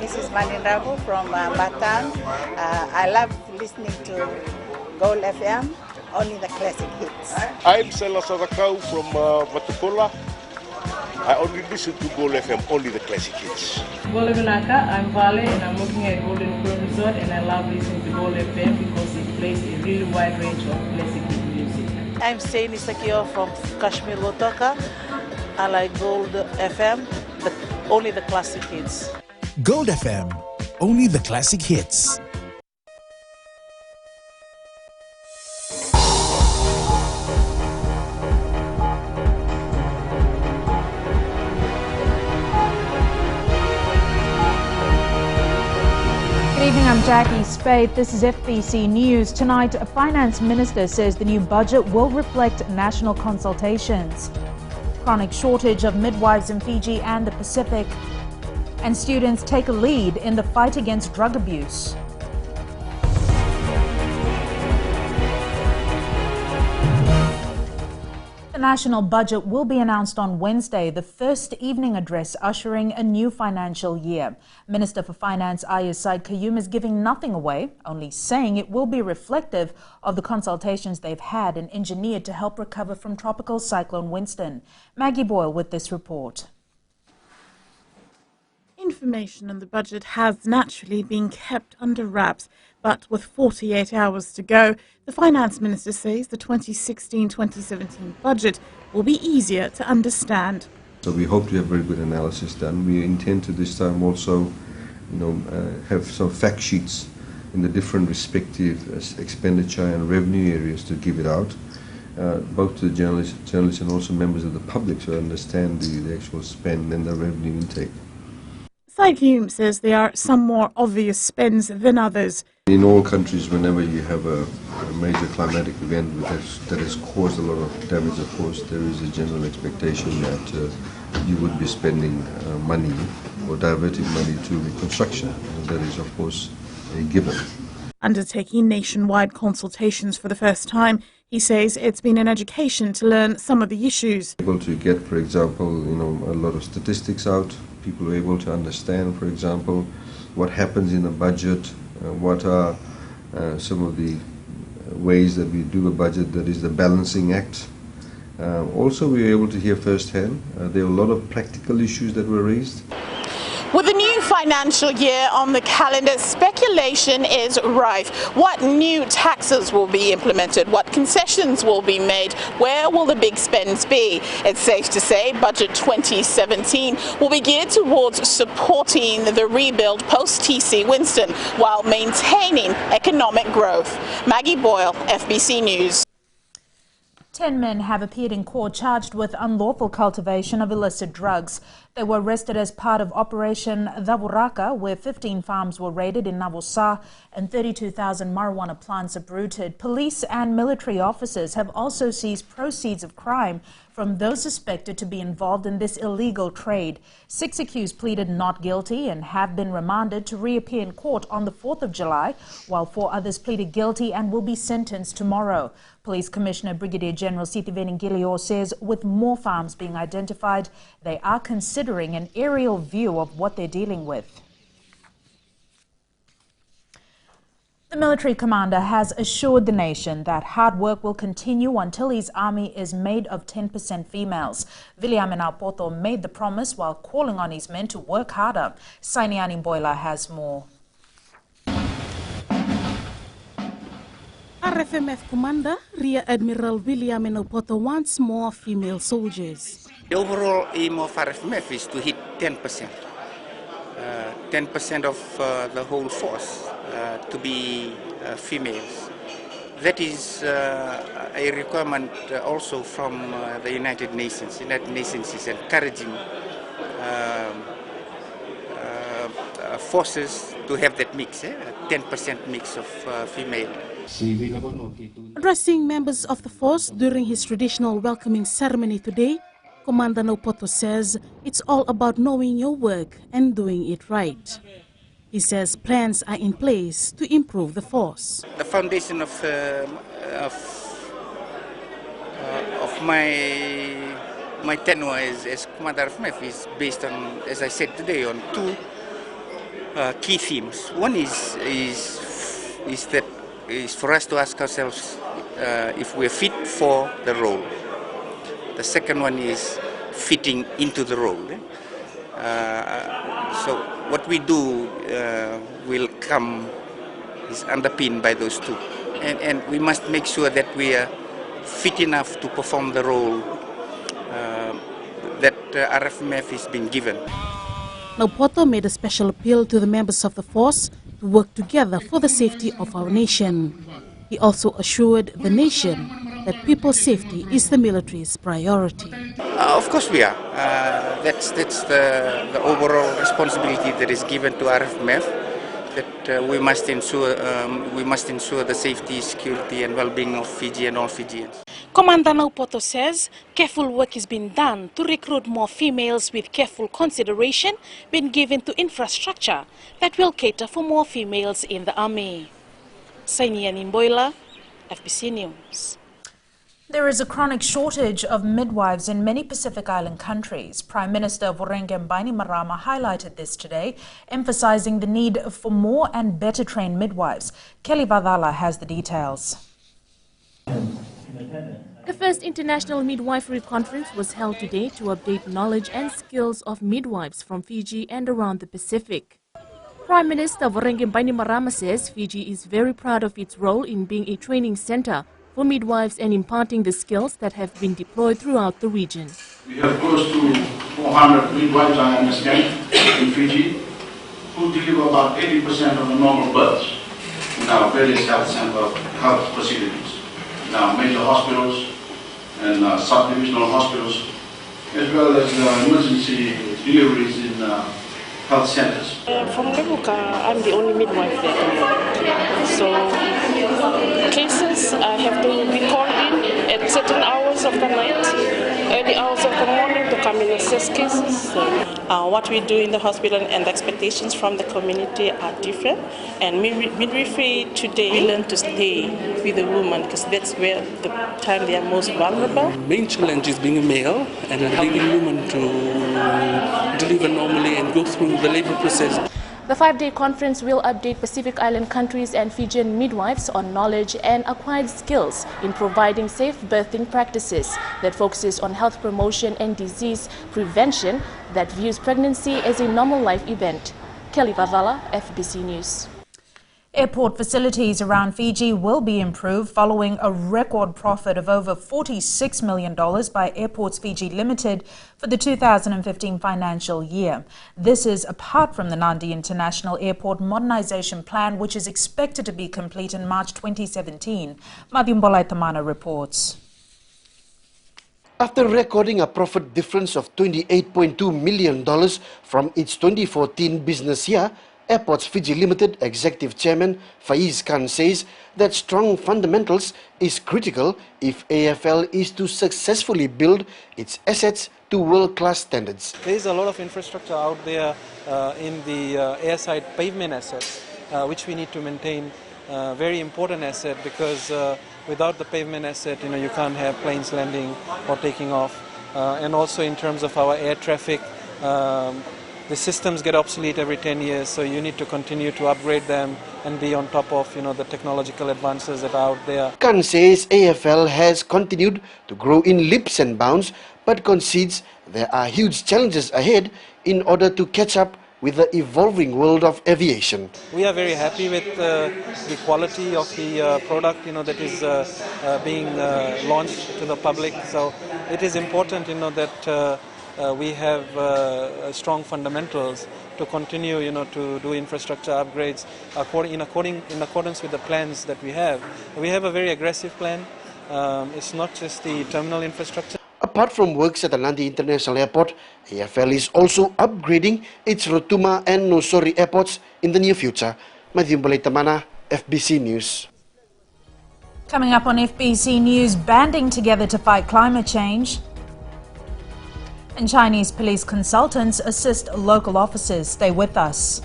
this is Manindrago from Batam. I love listening to Gold FM, only the classic hits. I'm Sela Sadakau from Vatukola. I only listen to Gold FM, only the classic hits. Gold Benaka, I'm Vale and I'm working at Golden Pro Resort and I love listening to Gold FM because it plays a really wide range of classic music. I'm Saini Sakio from Kashmir Wotoka. I like Gold FM, but only the classic hits. Gold FM, only the classic hits. Good evening, I'm Jackie Spade. This is FBC News. Tonight, a finance minister says the new budget will reflect national consultations. Chronic shortage of midwives in Fiji and the Pacific. And students take a lead in the fight against drug abuse. The national budget will be announced on Wednesday, the first evening address ushering a new financial year. Minister for Finance Ayaz Said Kayum is giving nothing away, only saying it will be reflective of the consultations they've had and engineered to help recover from Tropical Cyclone Winston. Maggie Boyle with this report. Information on the budget has naturally been kept under wraps, but with 48 hours to go, the Finance Minister says the 2016-2017 budget will be easier to understand. So we hope to have very good analysis done. We intend to this time also, have some fact sheets in the different respective expenditure and revenue areas to give it out, both to the journalists and also members of the public to understand the actual spend and the revenue intake. Said Kayum says there are some more obvious spends than others. In all countries, whenever you have a major climatic event that has caused a lot of damage, of course, there is a general expectation that you would be spending money or diverting money to reconstruction. And that is, of course, a given. Undertaking nationwide consultations for the first time, he says it's been an education to learn some of the issues. Able to get, for example, a lot of statistics out. People are able to understand, for example, what happens in a budget, what are some of the ways that we do a budget, that is the balancing act. Also, we were able to hear firsthand, there were a lot of practical issues that were raised. With the new financial year on the calendar, speculation is rife. What new taxes will be implemented? What concessions will be made? Where will the big spends be? It's safe to say Budget 2017 will be geared towards supporting the rebuild post-TC Winston while maintaining economic growth. Maggie Boyle, FBC News. 10 men have appeared in court charged with unlawful cultivation of illicit drugs. They were arrested as part of Operation Dhaburaka, where 15 farms were raided in Navosa and 32,000 marijuana plants uprooted. Police and military officers have also seized proceeds of crime from those suspected to be involved in this illegal trade. 6 accused pleaded not guilty and have been remanded to reappear in court on the 4th of July, while 4 others pleaded guilty and will be sentenced tomorrow. Police Commissioner Brigadier General Sitiveni Gilio says with more farms being identified, they are considering an aerial view of what they're dealing with. The military commander has assured the nation that hard work will continue until his army is made of 10% females. William Poto made the promise while calling on his men to work harder. Sainiani Boila has more. RFMF Commander Rear Admiral William Enopoto wants more female soldiers. The overall aim of RFMF is to hit 10%. 10% of the whole force to be females. That is a requirement also from the United Nations. The United Nations is encouraging forces to have that mix, a 10% mix of female. Addressing members of the force during his traditional welcoming ceremony today, Commander Nopoto says it's all about knowing your work and doing it right. He says plans are in place to improve the force. The foundation of my tenure as Commander of MEF is based on, as I said today, on 2 key themes. One is for us to ask ourselves if we're fit for the role. The second one is fitting into the role. So what we do is underpinned by those two, and we must make sure that we are fit enough to perform the role that RFMF is being given. Now, Poto made a special appeal to the members of the force to work together for the safety of our nation. He also assured the nation that people's safety is the military's priority. Of course we are. That's the overall responsibility that is given to RFMF, that we must ensure the safety, security and well-being of Fiji and all Fijians. Commander Naupoto says careful work is being done to recruit more females, with careful consideration being given to infrastructure that will cater for more females in the army. Sainian Imboila, FBC News. There is a chronic shortage of midwives in many Pacific Island countries. Prime Minister Voreqe Bainimarama highlighted this today, emphasizing the need for more and better trained midwives. Kelly Vadala has the details. The first International Midwifery Conference was held today to update knowledge and skills of midwives from Fiji and around the Pacific. Prime Minister Voreqe Bainimarama says Fiji is very proud of its role in being a training center for midwives and imparting the skills that have been deployed throughout the region. We have close to 400 midwives, I understand, in Fiji, who deliver about 80% of the normal births in our various health facilities, in our major hospitals and sub-divisional hospitals, as well as emergency deliveries in health centers. From Kabuka, I'm the only midwife there. So cases I have to be called in at certain hours of the night, early hours of the morning to come and assess cases. So, what we do in the hospital and the expectations from the community are different. And midwifery today, we learn to stay with the woman because that's where the time they are most vulnerable. The main challenge is being a male and allowing a woman to deliver normally and go through the labor process. The 5-day conference will update Pacific Island countries and Fijian midwives on knowledge and acquired skills in providing safe birthing practices that focuses on health promotion and disease prevention that views pregnancy as a normal life event. Kelly Vadala, FBC News. Airport facilities around Fiji will be improved following a record profit of over $46 million by Airports Fiji Limited for the 2015 financial year. This is apart from the Nadi International Airport Modernisation Plan, which is expected to be complete in March 2017. Madhumbolai Tamana reports. After recording a profit difference of $28.2 million from its 2014 business year, Airports Fiji Limited Executive Chairman Faiz Khan says that strong fundamentals is critical if AFL is to successfully build its assets to world-class standards. There is a lot of infrastructure out there in the airside pavement assets, which we need to maintain. Very important asset because without the pavement asset, you can't have planes landing or taking off. And also in terms of our air traffic, the systems get obsolete every 10 years, so you need to continue to upgrade them and be on top of the technological advances that are out there. Khan says AFL has continued to grow in leaps and bounds, but concedes there are huge challenges ahead in order to catch up with the evolving world of aviation. We are very happy with the quality of the product that is being launched to the public. So it is important that we have strong fundamentals to continue to do infrastructure upgrades in accordance with the plans that we have. We have a very aggressive plan. It's not just the terminal infrastructure. Apart from works at the Nadi International Airport, AFL is also upgrading its Rotuma and Nosori airports in the near future. Madhumbolai Tamana, FBC News. Coming up on FBC News, banding together to fight climate change. And Chinese police consultants assist local officers. Stay with us.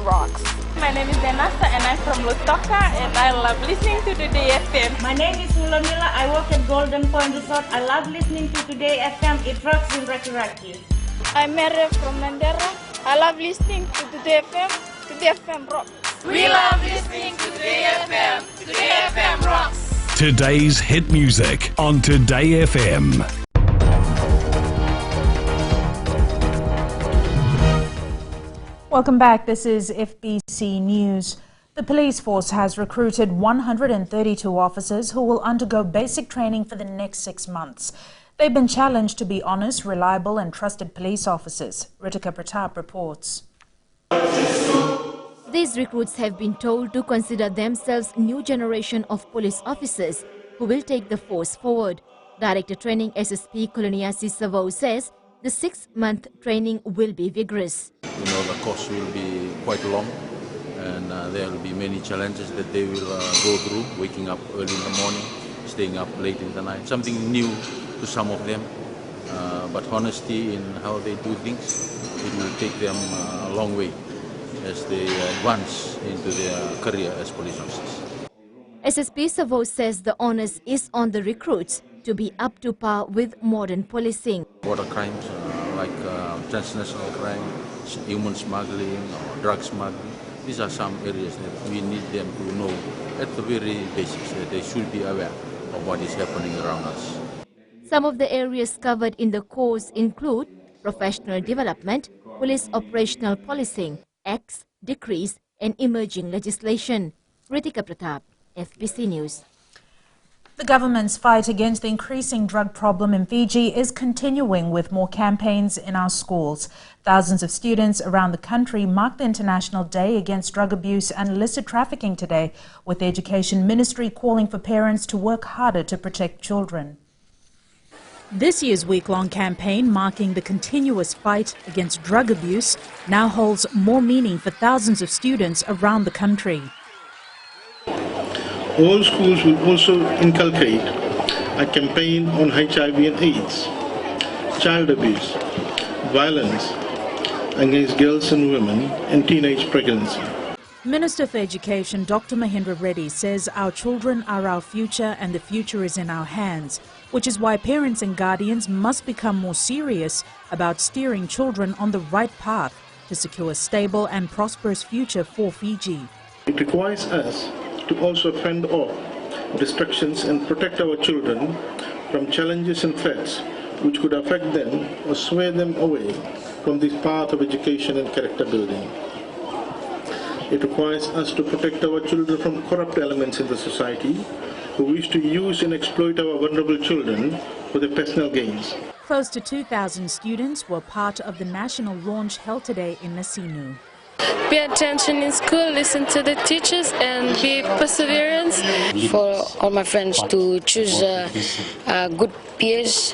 Rocks. My name is Denasa and I'm from Lutoka and I love listening to Today FM. My name is Mulamila. I work at Golden Point Resort. I love listening to Today FM. It rocks in Raki. I'm Mary from Mandera. I love listening to Today FM. Today FM rocks. We love listening to Today FM. Today FM rocks. Today's hit music on Today FM. Welcome back. This is FBC News. The police force has recruited 132 officers who will undergo basic training for the next 6 months. They've been challenged to be honest, reliable and trusted police officers. Ritika Pratap reports. These recruits have been told to consider themselves new generation of police officers who will take the force forward. Director Training SSP Koloniasi Savo says the 6-month training will be vigorous. The course will be quite long and there will be many challenges that they will go through, waking up early in the morning, staying up late in the night, something new to some of them, but honesty in how they do things, it will take them a long way as they advance into their career as police officers. SSP Savo says the onus is on the recruits to be up to par with modern policing. Border crimes like transnational crime, human smuggling or drug smuggling, these are some areas that we need them to know at the very basics, that they should be aware of what is happening around us. Some of the areas covered in the course include professional development, police operational policing, acts, decrees and emerging legislation. Ritika Pratap, FBC News. The government's fight against the increasing drug problem in Fiji is continuing with more campaigns in our schools. Thousands of students around the country marked the International Day Against Drug Abuse and Illicit Trafficking today, with the Education Ministry calling for parents to work harder to protect children. This year's week-long campaign, marking the continuous fight against drug abuse, now holds more meaning for thousands of students around the country. All schools will also inculcate a campaign on HIV and AIDS, child abuse, violence against girls and women, and teenage pregnancy. Minister for Education Dr. Mahendra Reddy says our children are our future and the future is in our hands, which is why parents and guardians must become more serious about steering children on the right path to secure a stable and prosperous future for Fiji. It requires us to also fend off distractions and protect our children from challenges and threats which could affect them or sway them away from this path of education and character building. It requires us to protect our children from corrupt elements in the society who wish to use and exploit our vulnerable children for their personal gains. Close to 2,000 students were part of the national launch held today in Nasinu. Pay attention in school, listen to the teachers and be perseverance. For all my friends to choose good peers.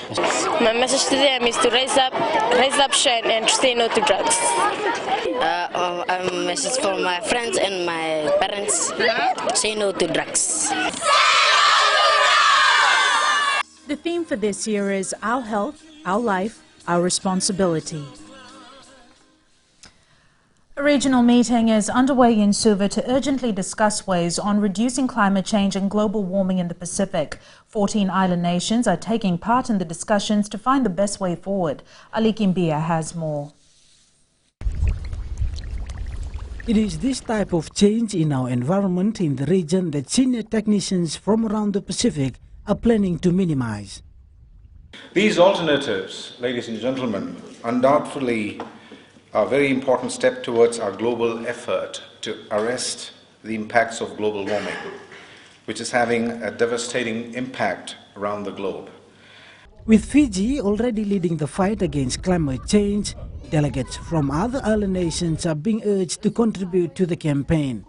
My message to them is to rise up, shine and say no to drugs. A message for my friends and my parents, say no to drugs. The theme for this year is Our Health, Our Life, Our Responsibility. A regional meeting is underway in Suva to urgently discuss ways on reducing climate change and global warming in the Pacific. 14 island nations are taking part in the discussions to find the best way forward. Ali Kimbia has more. It is this type of change in our environment in the region that senior technicians from around the Pacific are planning to minimize. These alternatives, ladies and gentlemen, undoubtedly are a very important step towards our global effort to arrest the impacts of global warming, which is having a devastating impact around the globe. With Fiji already leading the fight against climate change, delegates from other island nations are being urged to contribute to the campaign.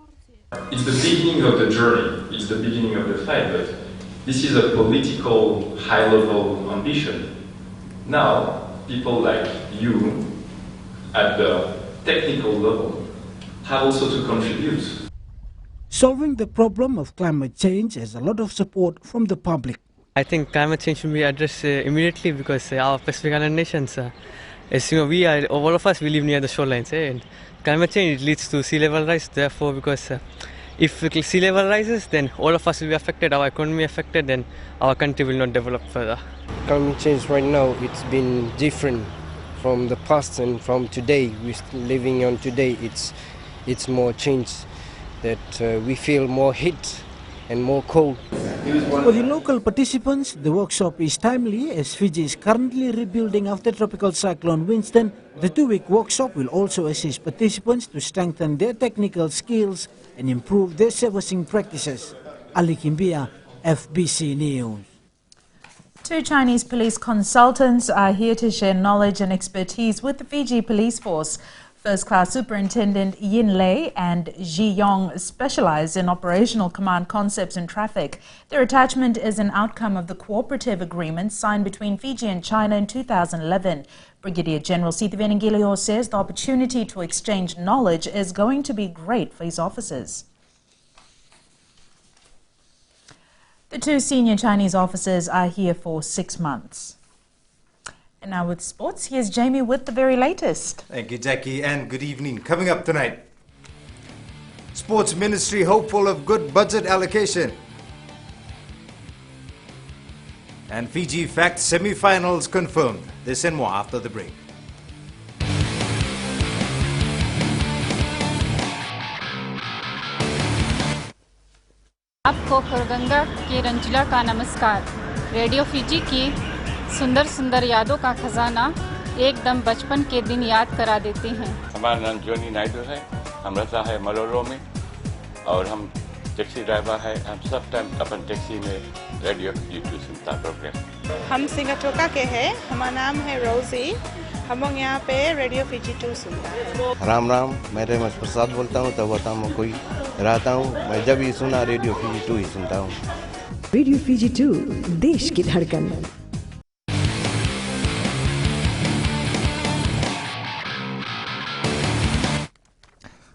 It's the beginning of the journey, it's the beginning of the fight, but this is a political high-level ambition. Now, people like you, at the technical level, have also to contribute. Solving the problem of climate change has a lot of support from the public. I think climate change should be addressed immediately because our Pacific Island nations, as you know, all of us, we live near the shorelines, and climate change leads to sea level rise. Therefore, because if sea level rises, then all of us will be affected, our economy affected, then our country will not develop further. Climate change right now, it's been different from the past and from today. We're living on today. It's more change that we feel more heat and more cold. For the local participants, the workshop is timely as Fiji is currently rebuilding after Tropical Cyclone Winston. The 2-week workshop will also assist participants to strengthen their technical skills and improve their servicing practices. Ali Kimbia, FBC News. 2 Chinese police consultants are here to share knowledge and expertise with the Fiji Police Force. First Class Superintendent Yin Lei and Ji Yong specialize in operational command concepts and traffic. Their attachment is an outcome of the cooperative agreement signed between Fiji and China in 2011. Brigadier General Sithiven Ngilio says the opportunity to exchange knowledge is going to be great for his officers. The 2 senior Chinese officers are here for 6 months. And now with sports, here's Jamie with the very latest. Thank you, Jackie, and good evening. Coming up tonight, Sports Ministry hopeful of good budget allocation. And Fiji Fact semi-finals confirmed. This and more after the break. आपको खरगंगा के रंजिला का नमस्कार। Radio Fiji की सुंदर सुंदर यादों का खजाना एकदम बचपन के दिन याद करा देते हैं। हमारा नाम जोनी नायडू है, हम रहता है मलोरो में और हम टैक्सी ड्राइवर है। हम सब टाइम अपन टैक्सी में रेडियो फिजी 2 सुनता प्रोग्राम। हम सिंगाटोका के हैं, हमारा नाम है रोजी, हम लोग यहाँ पे रेडियो फिजी 2 सुनता है। राम राम, मैं रेमस प्रसाद बोलता हूँ, तब बताऊँ मैं कोई रहता हूँ। मैं जब भी सुना रेडियो फिजी 2 ही सुनता हूँ। रेडियो फिजी 2 देश की धड़कन।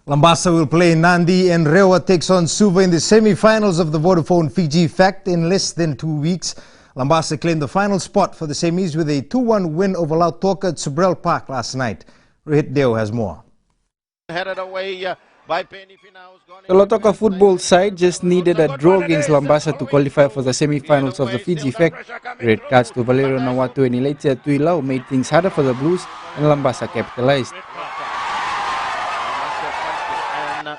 Lambasa will play Nandi and Rewa takes on Suva in the semi-finals of the Vodafone Fiji Fact in less than 2 weeks. Lambasa claimed the final spot for the semis with a 2-1 win over Lautoka at Subrel Park last night. Rohit Deo has more. Headed away by Penny. The Lautoka football side just needed a draw against Lambasa to qualify for the semi-finals of the Fiji Fact. Red cards to Valero Nawatu and Iletia Tuilau made things harder for the Blues, and Lambasa capitalized.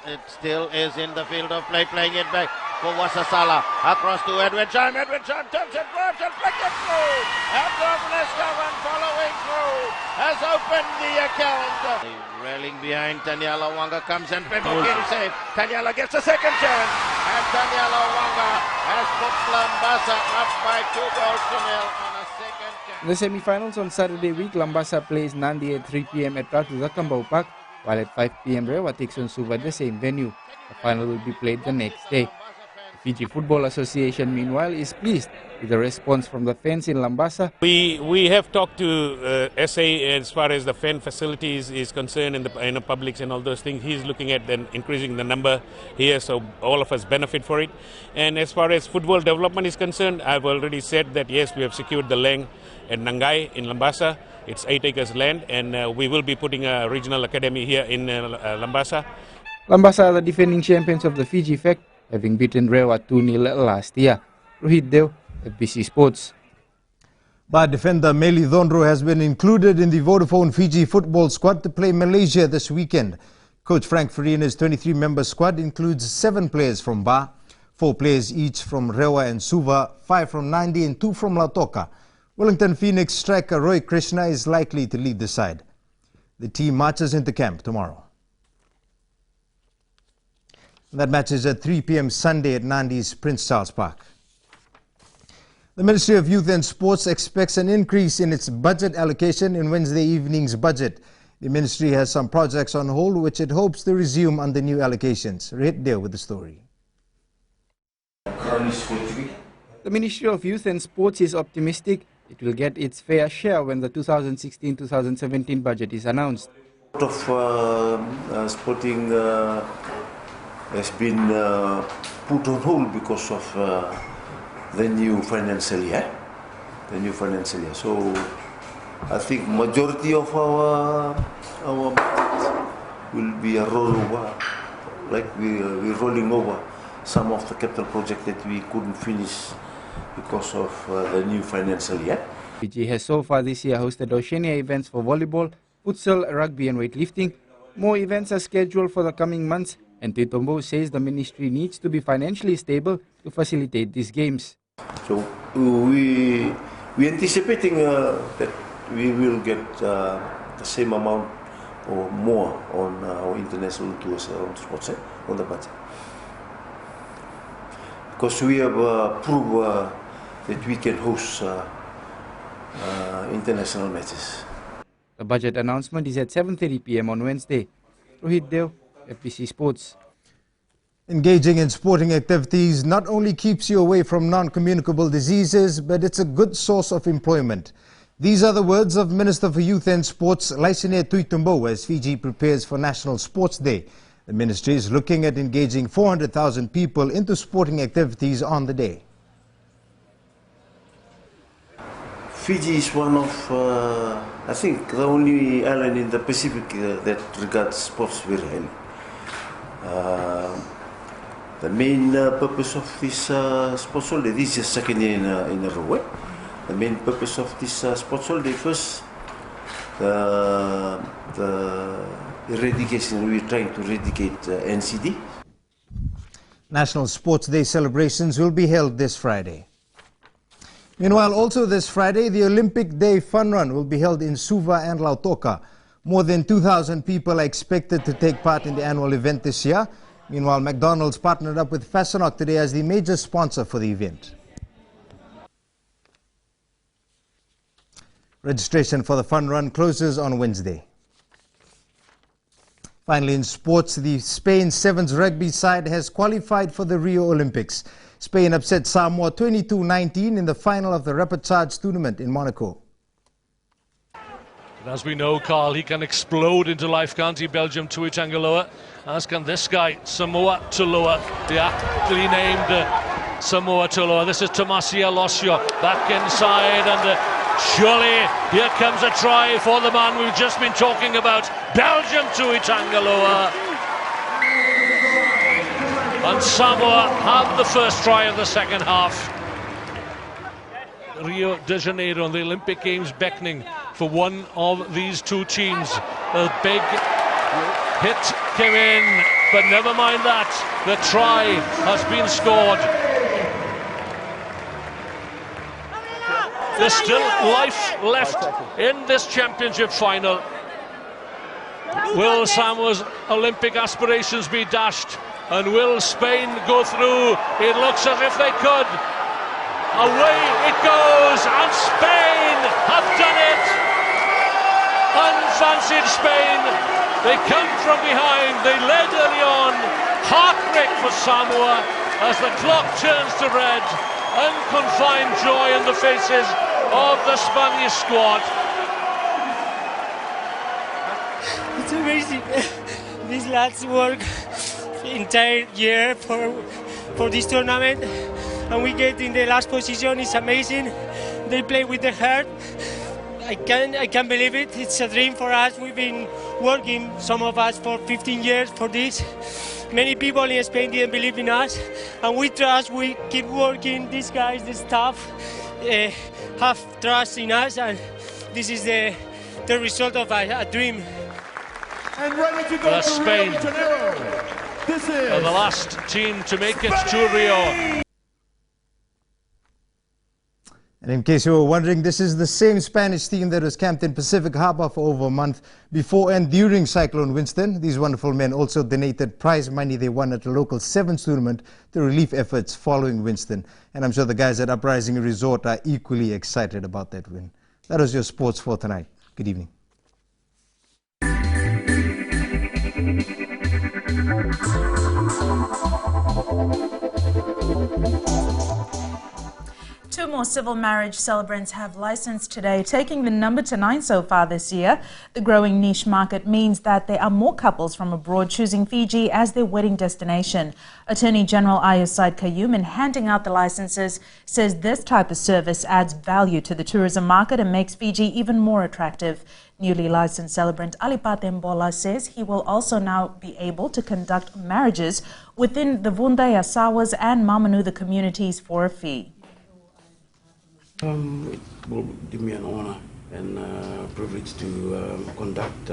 It still is in the field of play, playing it back for Wasasala. Across to Edwin Chan. Edwin Chan turns and grabs and flicks it through. And Estevan following through has opened the account. Railing behind Tanyala Wanga comes and Pemokin save. Tanyala gets a second chance. And Tanyala Wanga has put Lambasa up by 2 goals to 0 on a second chance. In the semi-finals on Saturday week, Lambasa plays Nandi at 3 p.m. at Ratu Zakambau Park, while at 5 p.m. Rewa takes on Suva at the same venue. The final will be played the next day. The Fiji Football Association, meanwhile, is pleased with the response from the fans in Lambasa. We have talked to SA as far as the fan facilities is concerned in the Publix and all those things. He's looking at then increasing the number here, so all of us benefit for it. And as far as football development is concerned, I've already said that yes, we have secured the land at Nangai in Lambasa. It's 8 acres land, and we will be putting a regional academy here in Lambasa. Lambasa are the defending champions of the Fiji Fact, having beaten Rewa 2-0 last year. Rohit Deo, FBC Sports. Bar defender Meli Dhondro has been included in the Vodafone Fiji football squad to play Malaysia this weekend. Coach Frank Farina's 23-member squad includes 7 players from Bar, 4 players each from Rewa and Suva, 5 from Nandi and 2 from Lautoka. Wellington Phoenix striker Roy Krishna is likely to lead the side. The team marches into camp tomorrow. That match is at 3 p.m. Sunday at Nandi's Prince Charles Park. The Ministry of Youth and Sports expects an increase in its budget allocation in Wednesday evening's budget. The ministry has some projects on hold which it hopes to resume under new allocations. Rohit Deo with the story. The Ministry of Youth and Sports is optimistic it will get its fair share when the 2016-2017 budget is announced. A lot of sporting has been put on hold because of the new financial year. So I think majority of our budget will be a rollover, like we're rolling over some of the capital projects that we couldn't finish because of the new financial year. Fiji has so far this year hosted Oceania events for volleyball, futsal, rugby and weightlifting. More events are scheduled for the coming months, and Tuitombo says the ministry needs to be financially stable to facilitate these games. So we anticipating that we will get the same amount or more on our international tours around sports on the budget. Because we have proved that we can host international matches. The budget announcement is at 7:30 p.m. on Wednesday. Rohit Deo, FBC Sports. Engaging in sporting activities not only keeps you away from non-communicable diseases, but it's a good source of employment. These are the words of Minister for Youth and Sports, Laisine Tuitombo, as Fiji prepares for National Sports Day. The ministry is looking at engaging 400,000 people into sporting activities on the day. Fiji is one of, I think, the only island in the Pacific that regards sports very highly. The main purpose of this sports holiday, this is second year in a row. The main purpose of this sports holiday, first, the eradication, we're trying to eradicate NCD. National Sports Day celebrations will be held this Friday. Meanwhile, also this Friday, the Olympic Day Fun Run will be held in Suva and Lautoka. More than 2,000 people are expected to take part in the annual event this year. Meanwhile, McDonald's partnered up with Fastenok today as the major sponsor for the event. Registration for the Fun Run closes on Wednesday. Finally, in sports, the Spain Sevens rugby side has qualified for the Rio Olympics. Spain upset Samoa 22-19 in the final of the Rapid Charge tournament in Monaco. And as we know, Carl, he can explode into life, can't he? Belgium to Itangaloa, as can this guy, Samoa Tuloa, the aptly named Samoa Tuloa. This is Tomasi Alosio back inside, and surely here comes a try for the man we've just been talking about. Belgium to Itangaloa. And Samoa have the first try of the second half. Rio de Janeiro and the Olympic Games beckoning for one of these two teams. A big hit came in, but never mind that. The try has been scored. There's still life left in this championship final. Will Samoa's Olympic aspirations be dashed? And will Spain go through? It looks as if they could. Away it goes, and Spain have done it. Unfancied Spain. They come from behind. They led early on. Heartbreak for Samoa as the clock turns to red. Unconfined joy in the faces of the Spanish squad. It's amazing. These lads work entire year for this tournament, and we get in the last position. It's amazing. They play with the heart. I can't believe it. It's a dream for us. We've been working, some of us, for 15 years for this. Many people in Spain didn't believe in us, and we trust. We keep working. These guys, the staff, have trust in us, and this is the result of a dream. And ready to go to Spain. Rio de Janeiro. This is the last team to make it to Rio. And in case you were wondering, this is the same Spanish team that was camped in Pacific Harbour for over a month before and during Cyclone Winston. These wonderful men also donated prize money they won at a local sevens tournament to relief efforts following Winston. And I'm sure the guys at Uprising Resort are equally excited about that win. That was your sports for tonight. Good evening. 2 more civil marriage celebrants have licensed today, taking the number to 9 so far this year. The growing niche market means that there are more couples from abroad choosing Fiji as their wedding destination. Attorney General Said Qayyum, in handing out the licenses, says this type of service adds value to the tourism market and makes Fiji even more attractive. Newly licensed celebrant Alipate Mbola says he will also now be able to conduct marriages within the Vundaya Sawas and Mamanuda communities for a fee. It will give me an honor and privilege to conduct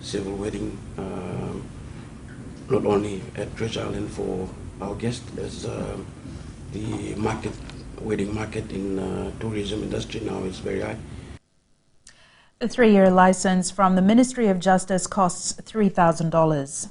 civil wedding, not only at Treasure Island for our guests, as the wedding market in tourism industry now is very high. The 3-year license from the Ministry of Justice costs $3,000.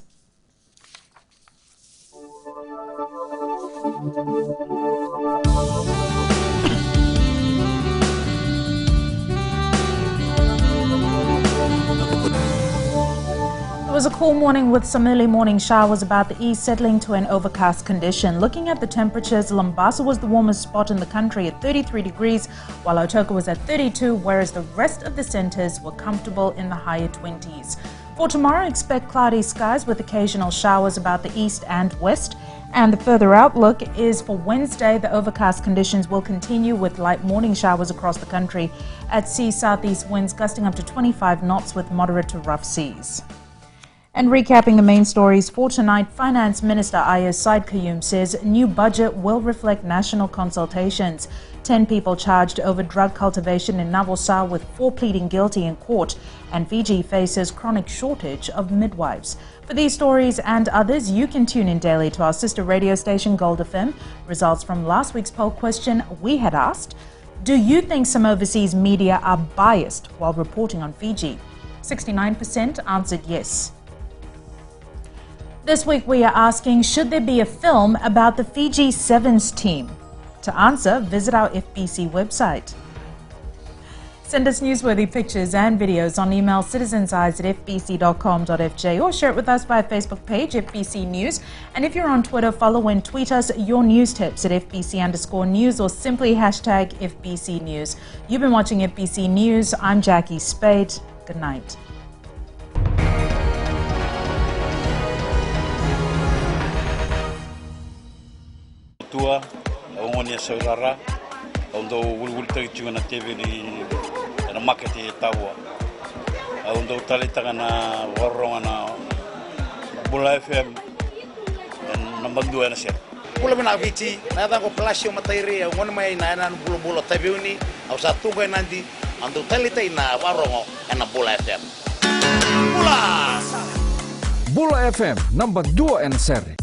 It was a cool morning with some early morning showers about the east, settling to an overcast condition. Looking at the temperatures, Lambasa was the warmest spot in the country at 33 degrees, while Otoko was at 32, whereas the rest of the centres were comfortable in the higher 20s. For tomorrow, expect cloudy skies with occasional showers about the east and west. And the further outlook is for Wednesday, the overcast conditions will continue with light morning showers across the country. At sea, southeast winds gusting up to 25 knots with moderate to rough seas. And recapping the main stories for tonight, Finance Minister Said Qayyum says new budget will reflect national consultations. 10 people charged over drug cultivation in Navosa, with 4 pleading guilty in court, and Fiji faces chronic shortage of midwives. For these stories and others, you can tune in daily to our sister radio station Gold FM. Results from last week's poll question, we had asked, do you think some overseas media are biased while reporting on Fiji? 69% answered yes. This week we are asking, should there be a film about the Fiji Sevens team? To answer, visit our FBC website. Send us newsworthy pictures and videos on email citizenseyes@fbc.com.fj or share it with us via Facebook page FBC News. And if you're on Twitter, follow and tweet us your news tips at FBC_news or simply hashtag FBC News. You've been watching FBC News. I'm Jackie Spade. Good night. Tua, ongonia saurara, ondo wulwul tagi na TV di na market e tawa. Ondo talitanga na warronga na Bula FM number 2 na siya. Pula na Fiji, na ko plasyo matairi, ngon may na bulo tabiuni, au sa tunga nandi, ando talita na warrongo na Bula FM. Bula! Bula FM number 2 and seri.